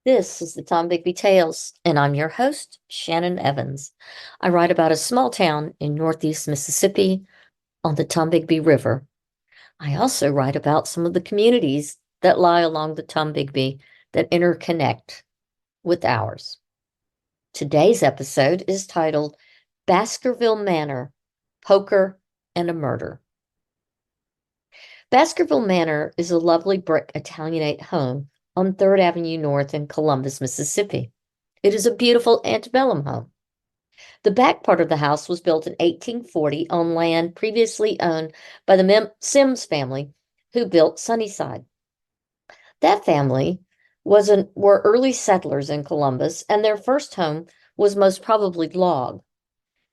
This is the Tom Bigby Tales, and I'm your host, Shannon Evans. I write about a small town in northeast Mississippi on the Tombigbee River. I also write about some of the communities that lie along the Tombigbee that interconnect with ours. Today's episode is titled Baskerville Manor, Poker and a Murder. Baskerville Manor is a lovely brick Italianate home on 3rd Avenue North in Columbus, Mississippi. It is a beautiful antebellum home. The back part of the house was built in 1840 on land previously owned by the Sims family, who built Sunnyside. That family were early settlers in Columbus, and their first home was most probably log.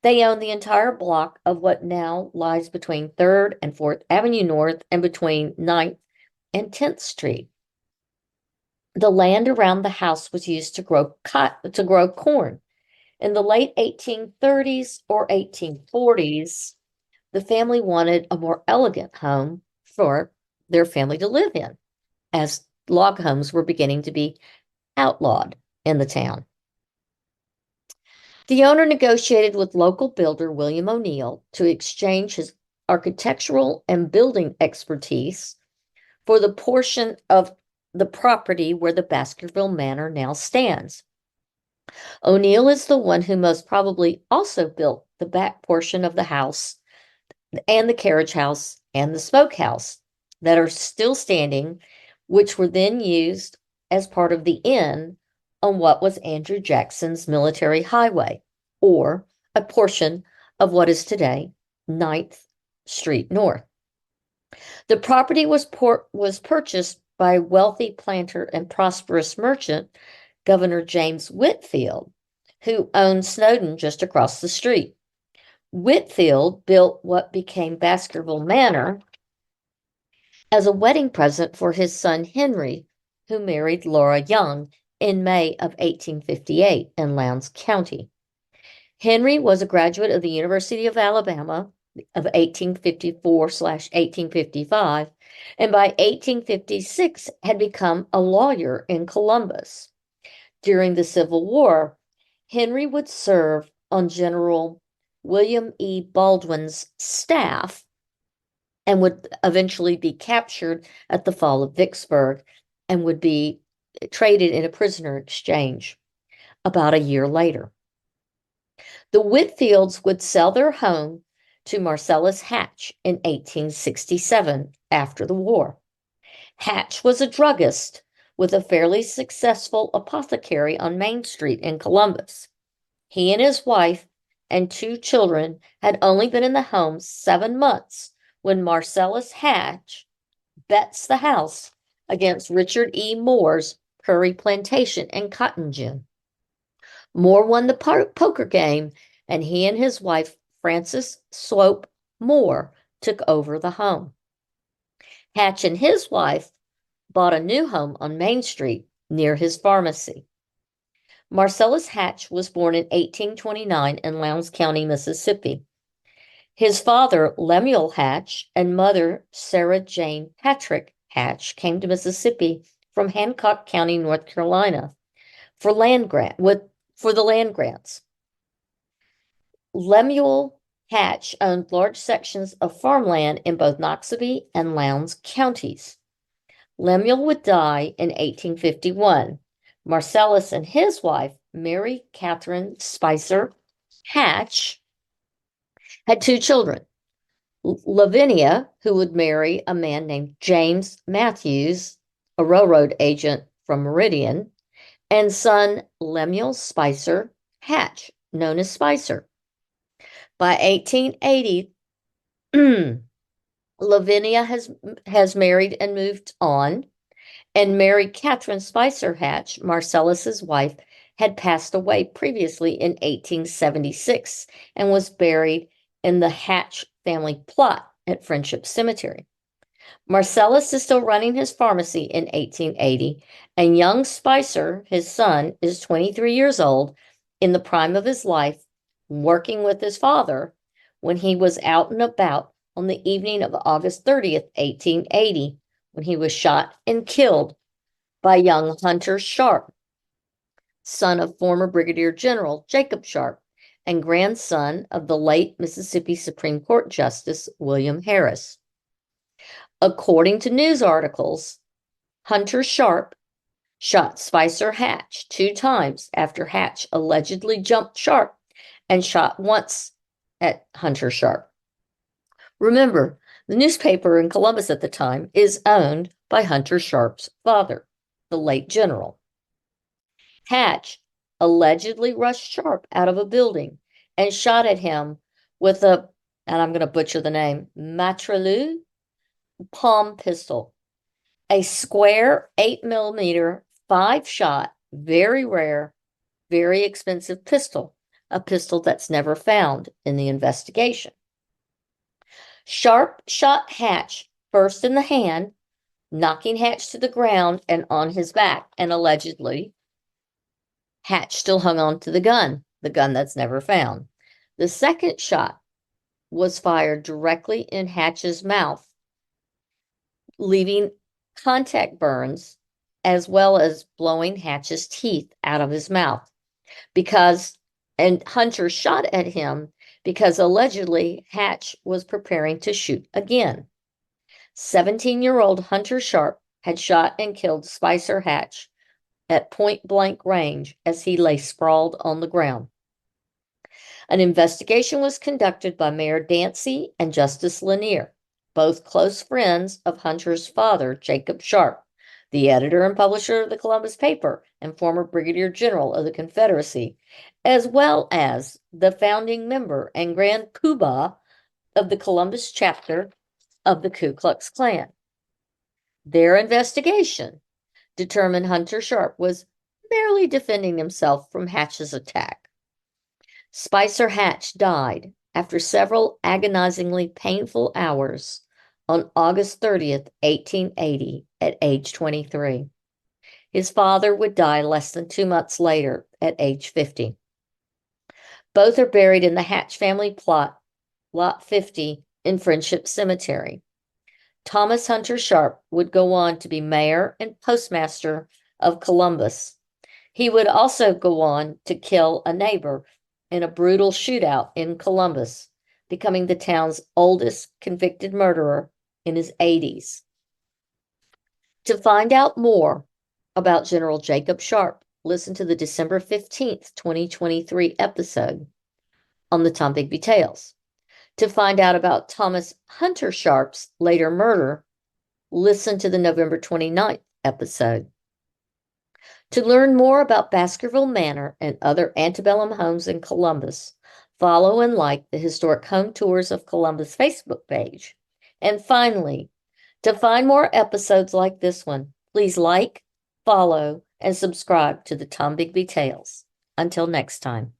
They owned the entire block of what now lies between 3rd and 4th Avenue North and between 9th and 10th Street. The land around the house was used to grow corn. In the late 1830s or 1840s, the family wanted a more elegant home for their family to live in, as log homes were beginning to be outlawed in the town. The owner negotiated with local builder William O'Neill to exchange his architectural and building expertise for the portion of the property where the Baskerville Manor now stands. O'Neill is the one who most probably also built the back portion of the house and the carriage house and the smokehouse that are still standing, which were then used as part of the inn on what was Andrew Jackson's military highway, or a portion of what is today 9th Street North. The property was purchased by wealthy planter and prosperous merchant Governor James Whitfield, who owned Snowden just across the street. Whitfield built what became Baskerville Manor as a wedding present for his son Henry, who married Laura Young in May of 1858 in Lowndes County. Henry was a graduate of the University of Alabama of 1854/1855, and by 1856 had become a lawyer in Columbus. During the Civil War, Henry would serve on General William E. Baldwin's staff and would eventually be captured at the fall of Vicksburg and would be traded in a prisoner exchange about a year later. The Whitfields would sell their home to Marcellus Hatch in 1867 after the war. Hatch was a druggist with a fairly successful apothecary on Main Street in Columbus. He and his wife and 2 children had only been in the home 7 months when Marcellus Hatch bets the house against Richard E. Moore's Prairie Plantation and Cotton Gin. Moore won the poker game, and he and his wife, Frances Swope Moore, took over the home. Hatch and his wife bought a new home on Main Street near his pharmacy. Marcellus Hatch was born in 1829 in Lowndes County, Mississippi. His father, Lemuel Hatch, and mother, Sarah Jane Patrick Hatch, came to Mississippi from Hancock County, North Carolina, for the land grants. Lemuel Hatch owned large sections of farmland in both Noxubee and Lowndes counties. Lemuel would die in 1851. Marcellus and his wife, Mary Catherine Spicer Hatch, had 2 children. Lavinia, who would marry a man named James Matthews, a railroad agent from Meridian, and son Lemuel Spicer Hatch, known as Spicer. By 1880, Lavinia has married and moved on, and Mary Catherine Spicer Hatch, Marcellus's wife, had passed away previously in 1876 and was buried in the Hatch family plot at Friendship Cemetery. Marcellus is still running his pharmacy in 1880, and young Spicer, his son, is 23 years old, in the prime of his life, working with his father when he was out and about on the evening of August 30th, 1880, when he was shot and killed by young Hunter Sharp son of former Brigadier General Jacob Sharp and grandson of the late Mississippi Supreme Court Justice William Harris. According to news articles, Hunter Sharp shot Spicer Hatch 2 times after Hatch allegedly jumped Sharp and shot once at Hunter Sharp. Remember, the newspaper in Columbus at the time is owned by Hunter Sharp's father, the late general. Hatch allegedly rushed Sharp out of a building and shot at him with and I'm going to butcher the name, Matrelou palm pistol, a square 8mm 5-shot, very rare, very expensive pistol, a pistol that's never found in the investigation. Sharp shot Hatch first in the hand, knocking Hatch to the ground and on his back, and allegedly, Hatch still hung on to the gun that's never found. The second shot was fired directly in Hatch's mouth, leaving contact burns as well as blowing Hatch's teeth out of his mouth. And Hunter shot at him because allegedly Hatch was preparing to shoot again. 17-year-old Hunter Sharp had shot and killed Spicer Hatch at point-blank range as he lay sprawled on the ground. An investigation was conducted by Mayor Dancy and Justice Lanier, both close friends of Hunter's father, Jacob Sharp, the editor and publisher of the Columbus paper and former Brigadier General of the Confederacy, as well as the founding member and Grand Poobah of the Columbus chapter of the Ku Klux Klan. Their investigation determined Hunter Sharp was merely defending himself from Hatch's attack. Spicer Hatch died after several agonizingly painful hours on August 30th, 1880, at age 23. His father would die less than 2 months later at age 50. Both are buried in the Hatch family plot, Lot 50, in Friendship Cemetery. Thomas Hunter Sharp would go on to be mayor and postmaster of Columbus. He would also go on to kill a neighbor in a brutal shootout in Columbus, becoming the town's oldest convicted murderer in his 80s. To find out more about General Jacob Sharp, listen to the December 15th, 2023 episode on the Tom Bigby Tales. To find out about Thomas Hunter Sharp's later murder, listen to the November 29th episode. To learn more about Baskerville Manor and other antebellum homes in Columbus, follow and like the Historic Home Tours of Columbus Facebook page. And finally, to find more episodes like this one, please like, follow, and subscribe to the Tom Bigby Tales. Until next time.